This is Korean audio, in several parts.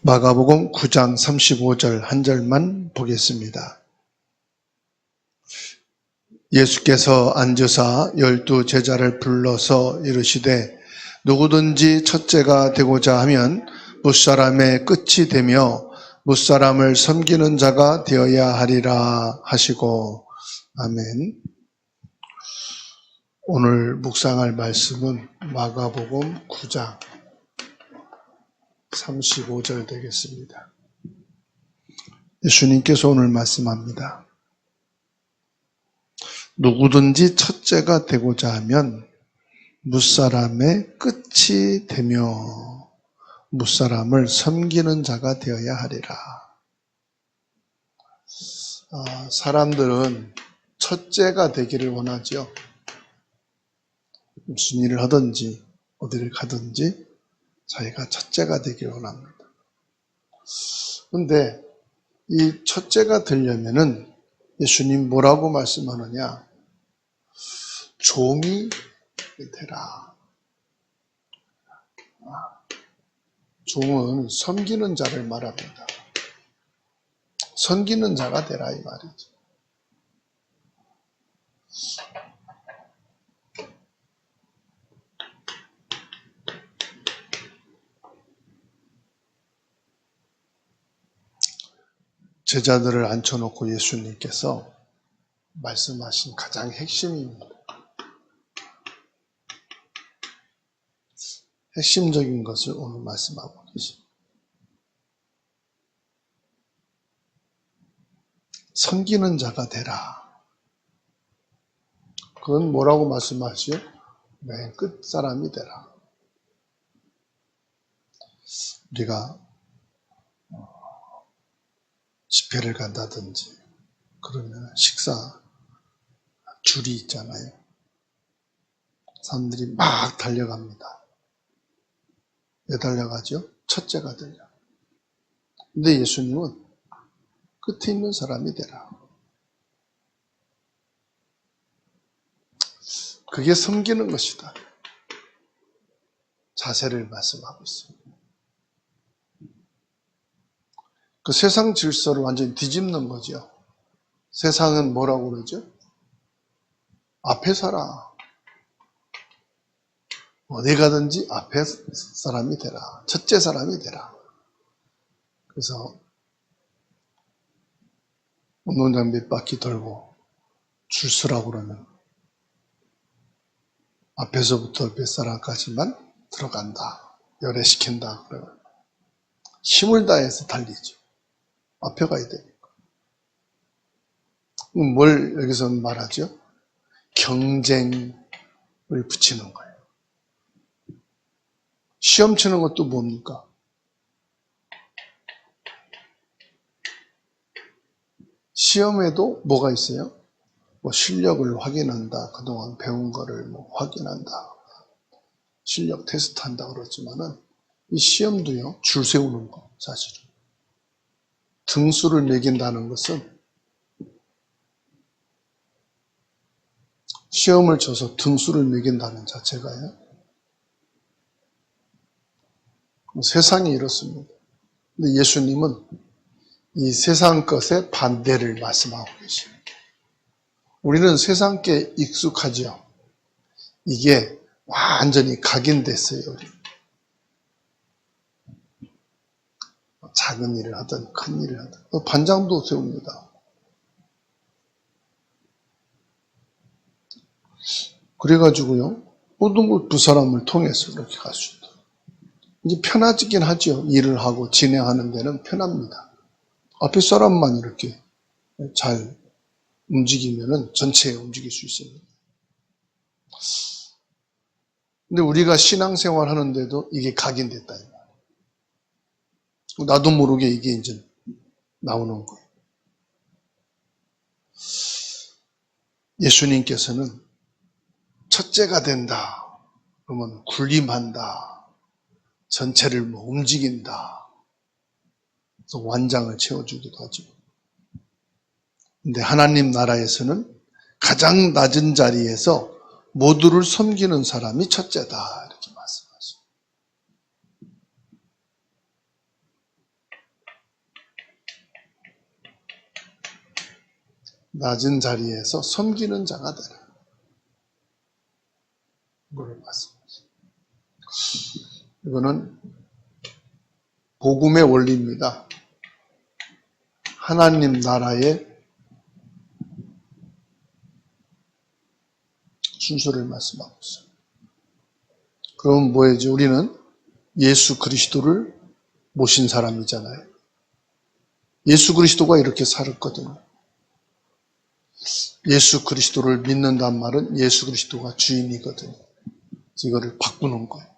마가복음 9장 35절 한 절만 보겠습니다. 예수께서 앉으사 12 제자를 불러서 이르시되 누구든지 첫째가 되고자 하면 무사람의 끝이 되며 무사람을 섬기는 자가 되어야 하리라 하시고 아멘. 오늘 묵상할 말씀은 마가복음 9장 35절 되겠습니다. 예수님께서 오늘 말씀합니다. 누구든지 첫째가 되고자 하면 무사람의 끝이 되며 무사람을 섬기는 자가 되어야 하리라. 사람들은 첫째가 되기를 원하죠. 무슨 일을 하든지 어디를 가든지 자기가 첫째가 되기를 원합니다. 그런데 이 첫째가 되려면은 예수님 뭐라고 말씀하느냐? 종이 되라. 종은 섬기는 자를 말합니다. 섬기는 자가 되라 이 말이죠. 제자들을 앉혀놓고 예수님께서 말씀하신 가장 핵심입니다. 핵심적인 것을 오늘 말씀하고 계십니다. 섬기는 자가 되라. 그건 뭐라고 말씀하시죠? 맨 끝 사람이 되라. 우리가 집회를 간다든지 그러면 식사 줄이 있잖아요. 사람들이 막 달려갑니다. 왜 달려가죠? 첫째가 되려. 근데 예수님은 끝에 있는 사람이 되라. 그게 섬기는 것이다. 자세를 말씀하고 있습니다. 그 세상 질서를 완전히 뒤집는 거죠. 세상은 뭐라고 그러죠? 앞에 서라. 어디 가든지 앞에 사람이 되라. 첫째 사람이 되라. 그래서 운동장 몇 바퀴 돌고 줄 서라고 그러면 앞에서부터 몇 사람까지만 들어간다. 열애시킨다. 그러면 힘을 다해서 달리죠. 앞에 가야 되니까. 뭘 여기서 말하죠? 경쟁을 붙이는 거예요. 시험 치는 것도 뭡니까? 시험에도 뭐가 있어요? 뭐 실력을 확인한다. 그동안 배운 거를 뭐 확인한다. 실력 테스트한다 그러지만은 이 시험도요, 줄 세우는 거, 사실은. 등수를 매긴다는 것은 시험을 쳐서 등수를 매긴다는 자체가요. 세상이 이렇습니다. 근데 예수님은 이 세상 것의 반대를 말씀하고 계십니다. 우리는 세상 게 익숙하죠. 이게 완전히 각인됐어요. 작은 일을 하든 큰 일을 하든 반장도 세웁니다. 그래가지고요, 모든 걸 두 사람을 통해서 이렇게 갈 수 있다. 이제 편하지긴 하죠. 일을 하고 진행하는 데는 편합니다. 앞에 사람만 이렇게 잘 움직이면은 전체 움직일 수 있습니다. 근데 우리가 신앙생활 하는데도 이게 각인됐다. 나도 모르게 이게 이제 나오는 거예요. 예수님께서는 첫째가 된다. 그러면 군림한다. 전체를 뭐 움직인다. 그래서 완장을 채워주기도 하죠. 근데 하나님 나라에서는 가장 낮은 자리에서 모두를 섬기는 사람이 첫째다. 이렇게 말씀하죠. 낮은 자리에서 섬기는 자가 되라. 이걸 말씀하십니다. 이거는 복음의 원리입니다. 하나님 나라의 순서를 말씀하고 있어요. 그럼 뭐예요? 우리는 예수 그리스도를 모신 사람이잖아요. 예수 그리스도가 이렇게 살았거든요. 예수 그리스도를 믿는단 말은 예수 그리스도가 주인이거든요. 이거를 바꾸는 거예요.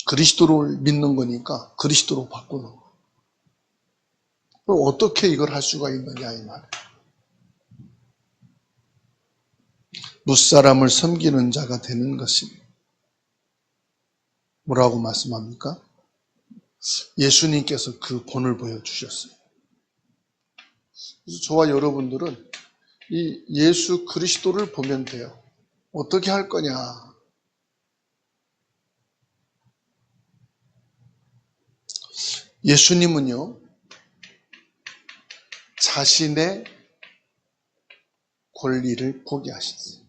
그리스도를 믿는 거니까 그리스도로 바꾸는 거예요. 그럼 어떻게 이걸 할 수가 있느냐 이 말이에요. 무사람을 섬기는 자가 되는 것입니다. 뭐라고 말씀합니까? 예수님께서 그 본을 보여주셨어요. 그래서 저와 여러분들은 이 예수 그리스도를 보면 돼요. 어떻게 할 거냐? 예수님은요, 자신의 권리를 포기하셨어요.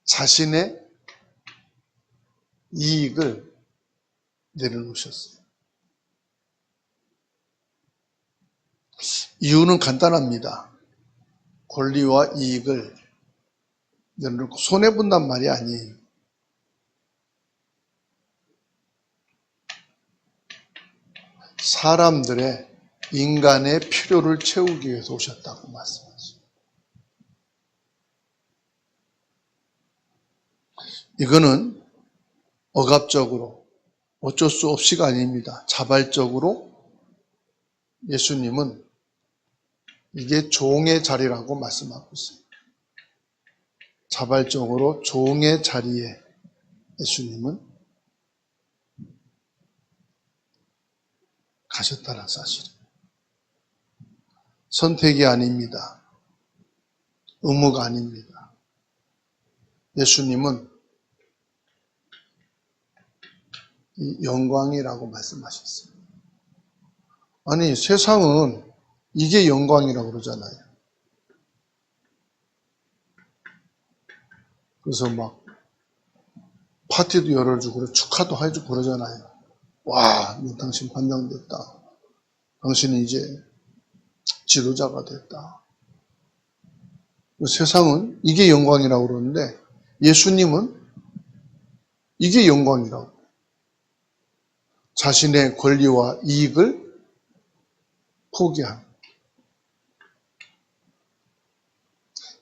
자신의 이익을 내려놓으셨어요. 이유는 간단합니다. 권리와 이익을 내려놓고 손해본단 말이 아니에요. 사람들의 인간의 필요를 채우기 위해서 오셨다고 말씀하죠. 이거는 억압적으로 어쩔 수 없이가 아닙니다. 자발적으로 예수님은 이게 종의 자리라고 말씀하고 있어요. 자발적으로 종의 자리에 예수님은 가셨다는 사실이에요. 선택이 아닙니다. 의무가 아닙니다. 예수님은 이 영광이라고 말씀하셨어요. 아니, 세상은 이게 영광이라고 그러잖아요. 그래서 막 파티도 열어주고 축하도 해주고 그러잖아요. 와, 당신 반장 됐다. 당신은 이제 지도자가 됐다. 세상은 이게 영광이라고 그러는데 예수님은 이게 영광이라고. 자신의 권리와 이익을 포기한.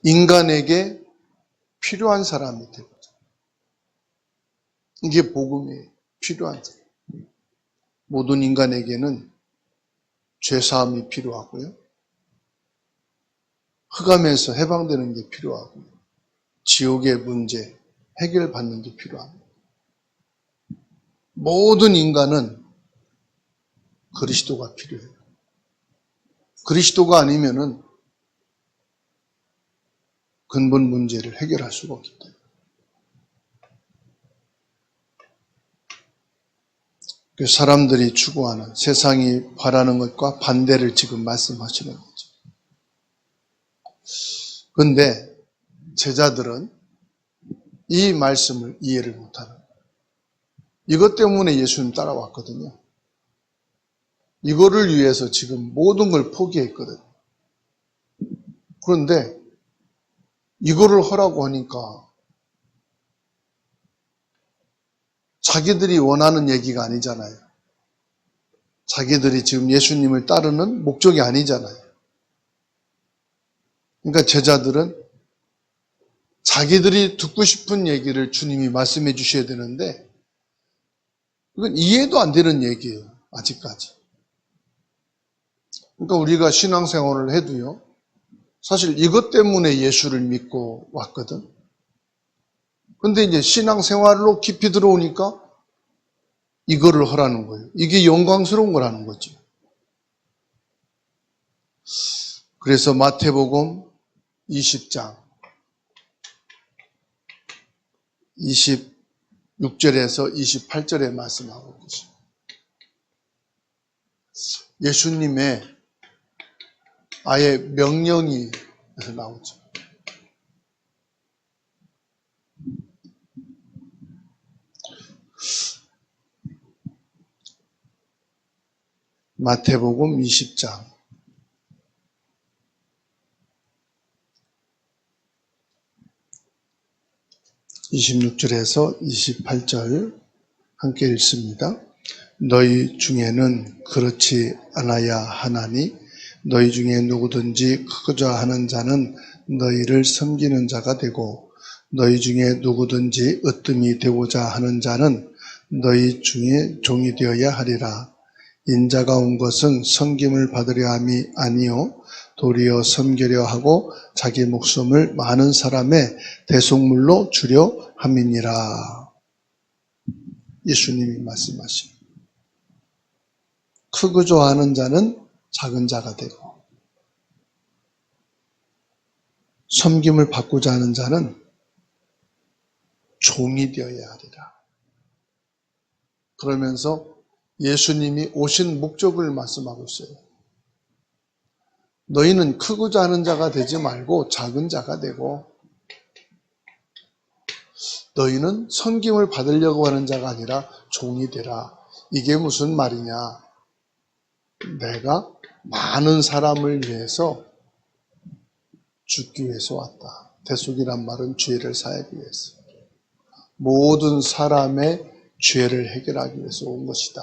인간에게 필요한 사람이 되거죠. 이게 복음이에요. 필요한 사람. 모든 인간에게는 죄사함이 필요하고요. 흑암에서 해방되는 게 필요하고요. 지옥의 문제 해결받는 게 필요합니다. 모든 인간은 그리스도가 필요해요. 그리스도가 아니면은 근본 문제를 해결할 수가 없기 때문에. 사람들이 추구하는, 세상이 바라는 것과 반대를 지금 말씀하시는 거죠. 그런데 제자들은 이 말씀을 이해를 못하는 거예요. 이것 때문에 예수님 따라왔거든요. 이거를 위해서 지금 모든 걸 포기했거든요. 그런데 이거를 하라고 하니까 자기들이 원하는 얘기가 아니잖아요. 자기들이 지금 예수님을 따르는 목적이 아니잖아요. 그러니까 제자들은 자기들이 듣고 싶은 얘기를 주님이 말씀해 주셔야 되는데 이건 이해도 안 되는 얘기예요. 아직까지. 그러니까 우리가 신앙생활을 해도요. 사실 이것 때문에 예수를 믿고 왔거든. 근데 이제 신앙생활로 깊이 들어오니까 이거를 하라는 거예요. 이게 영광스러운 거라는 거죠. 그래서 마태복음 20장 26절에서 28절에 말씀하고 계십니다. 예수님의 아예 명령이 나오죠. 마태복음 20장 26절에서 28절 함께 읽습니다. 너희 중에는 그렇지 않아야 하나니 너희 중에 누구든지 크고자 하는 자는 너희를 섬기는 자가 되고 너희 중에 누구든지 으뜸이 되고자 하는 자는 너희 중에 종이 되어야 하리라. 인자가 온 것은 섬김을 받으려 함이 아니요 도리어 섬기려 하고 자기 목숨을 많은 사람의 대속물로 주려 함이니라. 예수님이 말씀하신 크고자 하는 자는 작은 자가 되고 섬김을 받고자 하는 자는 종이 되어야 하리라. 그러면서 예수님이 오신 목적을 말씀하고 있어요. 너희는 크고자 하는 자가 되지 말고 작은 자가 되고 너희는 섬김을 받으려고 하는 자가 아니라 종이 되라. 이게 무슨 말이냐? 내가 많은 사람을 위해서 죽기 위해서 왔다. 대속이란 말은 죄를 사하기 위해서. 모든 사람의 죄를 해결하기 위해서 온 것이다.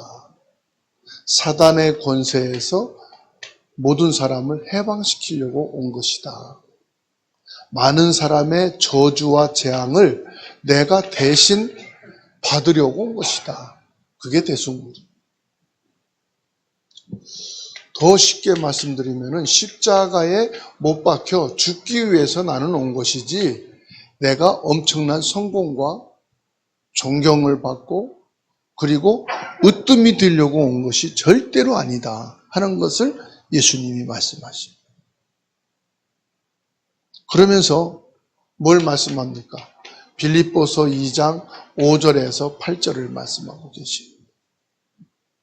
사단의 권세에서 모든 사람을 해방시키려고 온 것이다. 많은 사람의 저주와 재앙을 내가 대신 받으려고 온 것이다. 그게 대속물이에요. 더 쉽게 말씀드리면 십자가에 못 박혀 죽기 위해서 나는 온 것이지 내가 엄청난 성공과 존경을 받고 그리고 으뜸이 되려고 온 것이 절대로 아니다 하는 것을 예수님이 말씀하십니다. 그러면서 뭘 말씀합니까? 빌립보서 2장 5절에서 8절을 말씀하고 계십니다.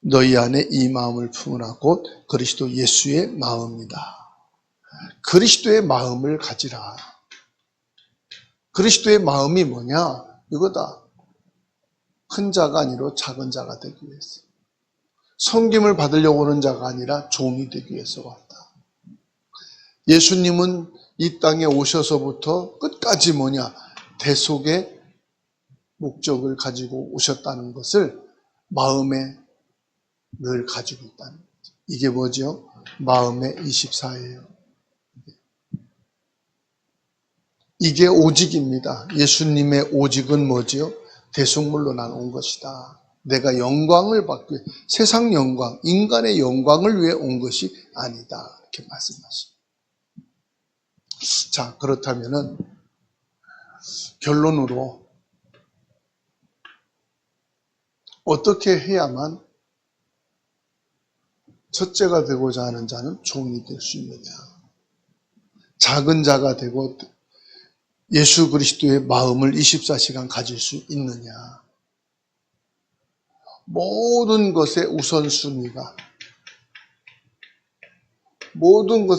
너희 안에 이 마음을 품으라 곧 그리스도 예수의 마음이다. 그리스도의 마음을 가지라. 그리스도의 마음이 뭐냐? 이거다. 큰 자가 아니라 작은 자가 되기 위해서. 섬김을 받으려고 오는 자가 아니라 종이 되기 위해서 왔다. 예수님은 이 땅에 오셔서부터 끝까지 뭐냐? 대속의 목적을 가지고 오셨다는 것을 마음에 늘 가지고 있다는 거죠. 이게 뭐죠? 마음의 24예요. 이게 오직입니다. 예수님의 오직은 뭐지요? 대속물로 난 온 것이다. 내가 영광을 받기 위해, 세상 영광, 인간의 영광을 위해 온 것이 아니다. 이렇게 말씀하십니다. 자, 그렇다면은 결론으로 어떻게 해야만 첫째가 되고자 하는 자는 종이 될 수 있느냐? 작은 자가 되고 예수 그리스도의 마음을 24시간 가질 수 있느냐? 모든 것의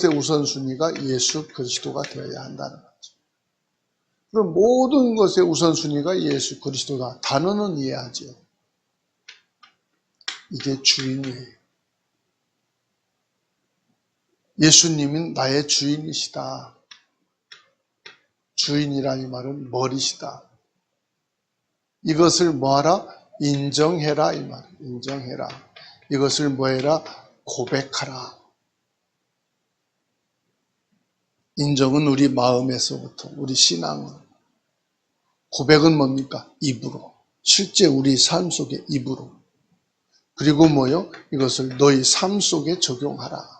우선순위가 예수 그리스도가 되어야 한다는 거죠. 그럼 모든 것의 우선순위가 예수 그리스도다. 단어는 이해하죠. 이게 주인이에요. 예수님은 나의 주인이시다. 주인이라는 말은 머리시다. 이것을 뭐하라? 인정해라 이 말. 인정해라. 이것을 뭐해라? 고백하라. 인정은 우리 마음에서부터, 우리 신앙은. 고백은 뭡니까? 입으로. 실제 우리 삶 속에 입으로. 그리고 뭐요? 이것을 너희 삶 속에 적용하라.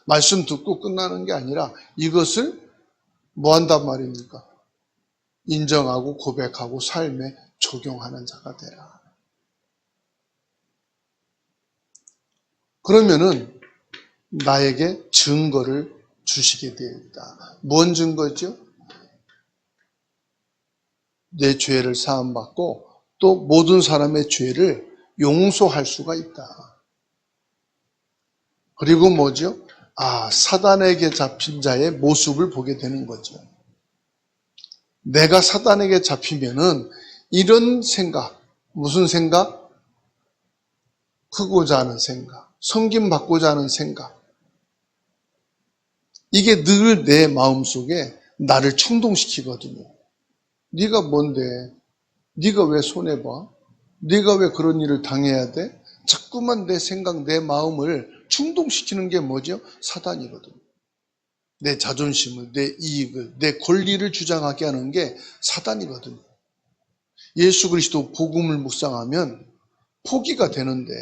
말씀 듣고 끝나는 게 아니라 이것을 뭐 한단 말입니까? 인정하고 고백하고 삶에 적용하는 자가 되라. 그러면은 나에게 증거를 주시게 됩니다. 무슨 증거죠? 내 죄를 사함받고 또 모든 사람의 죄를 용서할 수가 있다. 그리고 뭐죠? 사단에게 잡힌 자의 모습을 보게 되는 거죠. 내가 사단에게 잡히면은 이런 생각, 무슨 생각? 크고자 하는 생각, 섬김받고자 하는 생각. 이게 늘 내 마음속에 나를 충동시키거든요. 네가 뭔데? 네가 왜 손해봐? 네가 왜 그런 일을 당해야 돼? 자꾸만 내 생각, 내 마음을 충동시키는 게 뭐죠? 사단이거든요. 내 자존심을, 내 이익을, 내 권리를 주장하게 하는 게 사단이거든요. 예수 그리스도 복음을 묵상하면 포기가 되는데,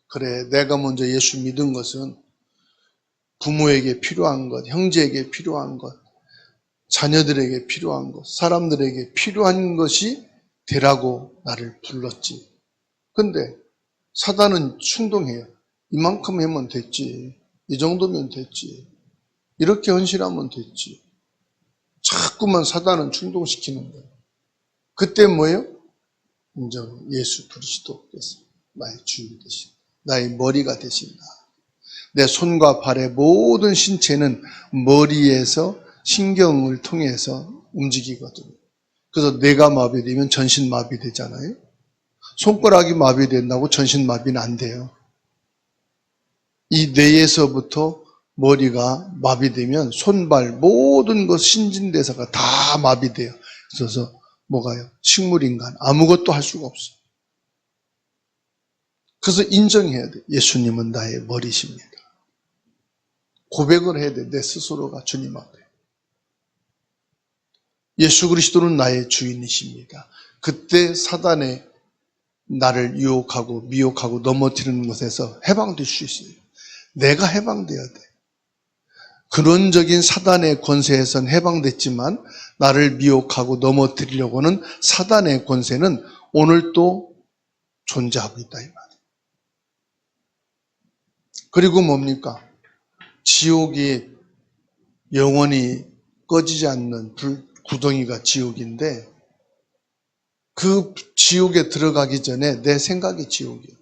그래, 내가 먼저 예수 믿은 것은 부모에게 필요한 것, 형제에게 필요한 것, 자녀들에게 필요한 것, 사람들에게 필요한 것이 되라고 나를 불렀지. 근데 사단은 충동해요. 이만큼 하면 됐지. 이 정도면 됐지. 이렇게 헌신하면 됐지. 자꾸만 사단은 충동시키는 거예요. 그때 뭐예요? 이제 예수 그리스도께서 나의 주인 되신다. 나의 머리가 되신다. 내 손과 발의 모든 신체는 머리에서 신경을 통해서 움직이거든요. 그래서 뇌가 마비되면 전신 마비되잖아요. 손가락이 마비된다고 전신 마비는 안 돼요. 이 뇌에서부터 머리가 마비되면 손발 모든 것 신진대사가 다 마비돼요. 그래서 뭐가요? 식물인간 아무것도 할 수가 없어요. 그래서 인정해야 돼. 예수님은 나의 머리십니다. 고백을 해야 돼. 내 스스로가 주님 앞에. 예수 그리스도는 나의 주인이십니다. 그때 사단의 나를 유혹하고 미혹하고 넘어뜨리는 것에서 해방될 수 있어요. 내가 해방돼야 돼. 근원적인 사단의 권세에선 해방됐지만 나를 미혹하고 넘어뜨리려고는 사단의 권세는 오늘 또 존재하고 있다 이 말이에요. 그리고 뭡니까? 지옥이 영원히 꺼지지 않는 구덩이가 지옥인데 그 지옥에 들어가기 전에 내 생각이 지옥이에요.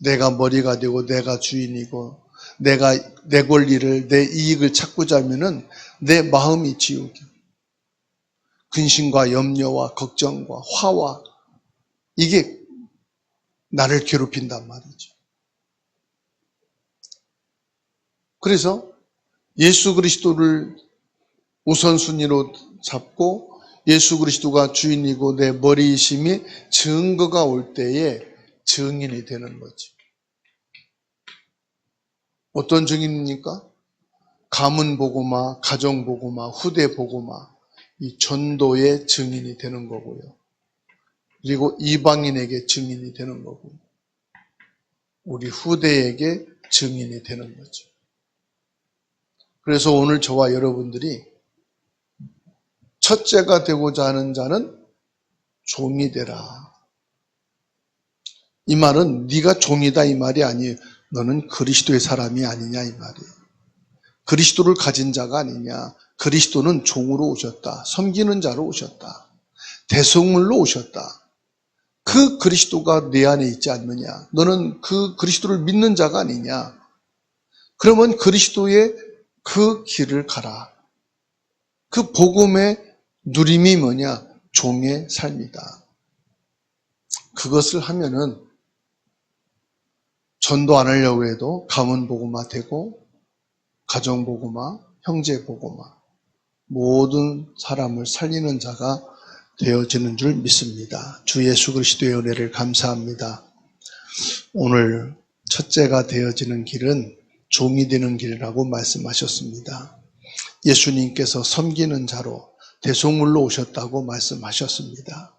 내가 머리가 되고 내가 주인이고 내가 내 권리를 내 이익을 찾고자 하면은 내 마음이 지옥이에요. 근심과 염려와 걱정과 화와 이게 나를 괴롭힌단 말이죠. 그래서 예수 그리스도를 우선순위로 잡고 예수 그리스도가 주인이고 내 머리이심이 증거가 올 때에 증인이 되는 거죠. 어떤 증인입니까? 가문 보고마, 가정 보고마, 후대 보고마 이 전도의 증인이 되는 거고요. 그리고 이방인에게 증인이 되는 거고요. 우리 후대에게 증인이 되는 거죠. 그래서 오늘 저와 여러분들이 첫째가 되고자 하는 자는 종이 되라. 이 말은 네가 종이다 이 말이 아니에요. 너는 그리스도의 사람이 아니냐 이 말이에요. 그리스도를 가진 자가 아니냐. 그리스도는 종으로 오셨다. 섬기는 자로 오셨다. 대속물로 오셨다. 그 그리스도가 내 안에 있지 않느냐. 너는 그 그리스도를 믿는 자가 아니냐. 그러면 그리스도의 그 길을 가라. 그 복음의 누림이 뭐냐? 종의 삶이다. 그것을 하면은 전도 안 하려고 해도 가문 복음화 되고 가정 복음화, 형제 복음화 모든 사람을 살리는 자가 되어지는 줄 믿습니다. 주 예수 그리스도의 은혜를 감사합니다. 오늘 첫째가 되어지는 길은 종이 되는 길이라고 말씀하셨습니다. 예수님께서 섬기는 자로 대속물로 오셨다고 말씀하셨습니다.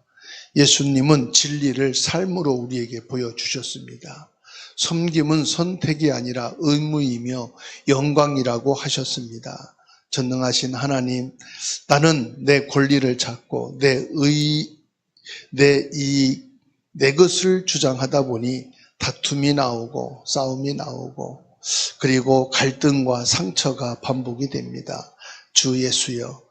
예수님은 진리를 삶으로 우리에게 보여주셨습니다. 섬김은 선택이 아니라 의무이며 영광이라고 하셨습니다. 전능하신 하나님, 나는 내 권리를 찾고 내 이익, 내 것을 주장하다 보니 다툼이 나오고 싸움이 나오고 그리고 갈등과 상처가 반복이 됩니다. 주 예수여,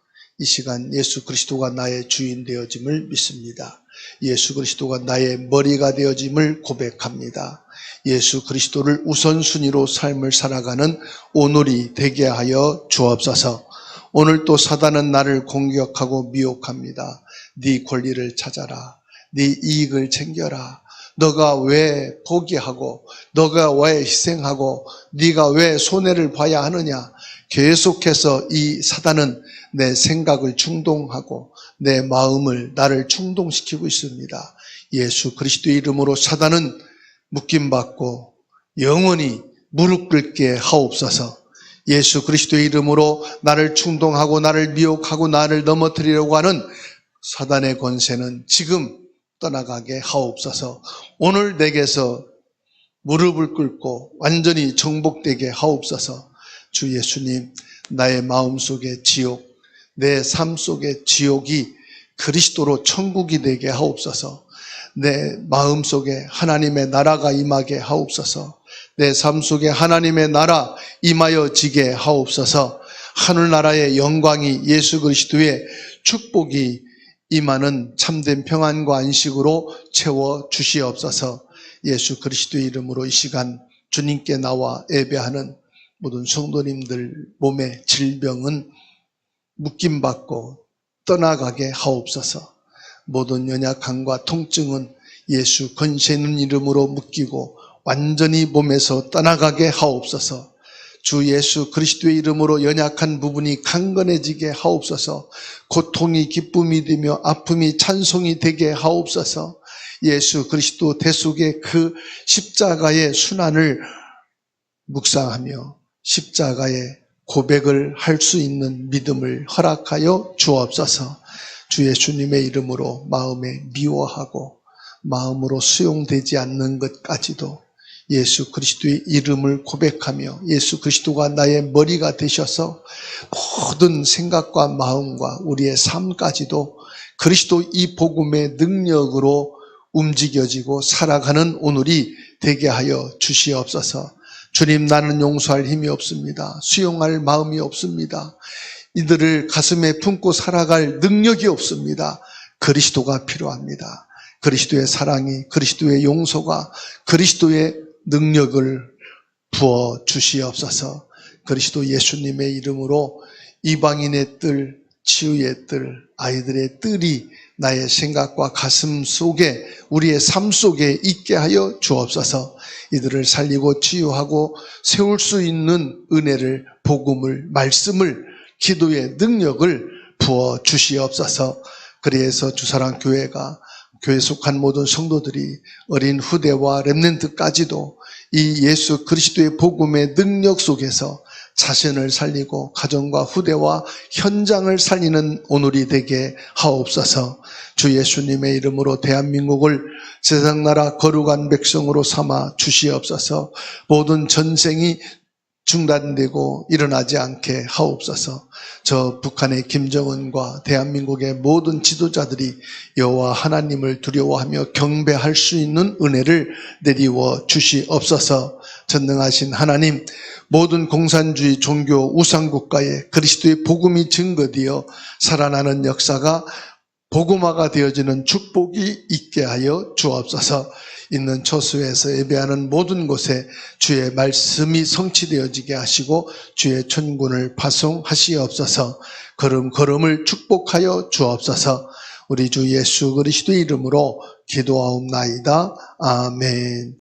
이 시간 예수 그리스도가 나의 주인 되어짐을 믿습니다. 예수 그리스도가 나의 머리가 되어짐을 고백합니다. 예수 그리스도를 우선순위로 삶을 살아가는 오늘이 되게 하여 주옵소서. 오늘 또 사단은 나를 공격하고 미혹합니다. 네 권리를 찾아라. 네 이익을 챙겨라. 너가 왜 포기하고 너가 왜 희생하고 네가 왜 손해를 봐야 하느냐. 계속해서 이 사단은 내 생각을 충동하고 내 마음을 나를 충동시키고 있습니다. 예수 그리스도의 이름으로 사단은 묶임받고 영원히 무릎 꿇게 하옵소서. 예수 그리스도의 이름으로 나를 충동하고 나를 미혹하고 나를 넘어뜨리려고 하는 사단의 권세는 지금 떠나가게 하옵소서. 오늘 내게서 무릎을 꿇고 완전히 정복되게 하옵소서. 주 예수님, 나의 마음속의 지옥, 내 삶 속의 지옥이 그리스도로 천국이 되게 하옵소서. 내 마음속에 하나님의 나라가 임하게 하옵소서. 내 삶 속에 하나님의 나라 임하여 지게 하옵소서. 하늘나라의 영광이 예수 그리스도의 축복이 임하는 참된 평안과 안식으로 채워 주시옵소서. 예수 그리스도의 이름으로 이 시간 주님께 나와 예배하는 모든 성도님들 몸의 질병은 묶임받고 떠나가게 하옵소서. 모든 연약함과 통증은 예수 권세 있는 이름으로 묶이고 완전히 몸에서 떠나가게 하옵소서. 주 예수 그리스도의 이름으로 연약한 부분이 강건해지게 하옵소서. 고통이 기쁨이 되며 아픔이 찬송이 되게 하옵소서. 예수 그리스도 대속의 그 십자가의 순환을 묵상하며 십자가의 고백을 할 수 있는 믿음을 허락하여 주옵소서. 주 예수님의 이름으로 마음에 미워하고 마음으로 수용되지 않는 것까지도 예수 그리스도의 이름을 고백하며 예수 그리스도가 나의 머리가 되셔서 모든 생각과 마음과 우리의 삶까지도 그리스도 이 복음의 능력으로 움직여지고 살아가는 오늘이 되게 하여 주시옵소서. 주님, 나는 용서할 힘이 없습니다. 수용할 마음이 없습니다. 이들을 가슴에 품고 살아갈 능력이 없습니다. 그리스도가 필요합니다. 그리스도의 사랑이, 그리스도의 용서가, 그리스도의 능력을 부어 주시옵소서. 그리스도 예수님의 이름으로 이방인의 뜰, 치유의 뜰, 아이들의 뜰이 나의 생각과 가슴 속에 우리의 삶 속에 있게 하여 주옵소서. 이들을 살리고 치유하고 세울 수 있는 은혜를, 복음을, 말씀을, 기도의 능력을 부어 주시옵소서. 그래서 주사랑교회가 교회 속한 모든 성도들이 어린 후대와 렘넌트까지도 이 예수 그리스도의 복음의 능력 속에서 자신을 살리고 가정과 후대와 현장을 살리는 오늘이 되게 하옵소서. 주 예수님의 이름으로 대한민국을 세상나라 거룩한 백성으로 삼아 주시옵소서. 모든 전쟁이 중단되고 일어나지 않게 하옵소서. 저 북한의 김정은과 대한민국의 모든 지도자들이 여호와 하나님을 두려워하며 경배할 수 있는 은혜를 내리워 주시옵소서. 전능하신 하나님, 모든 공산주의 종교 우상국가에 그리스도의 복음이 증거되어 살아나는 역사가 복음화가 되어지는 축복이 있게 하여 주옵소서. 있는 처소에서 예배하는 모든 곳에 주의 말씀이 성취되어지게 하시고 주의 천군을 파송하시옵소서. 걸음걸음을 축복하여 주옵소서. 우리 주 예수 그리스도의 이름으로 기도하옵나이다. 아멘.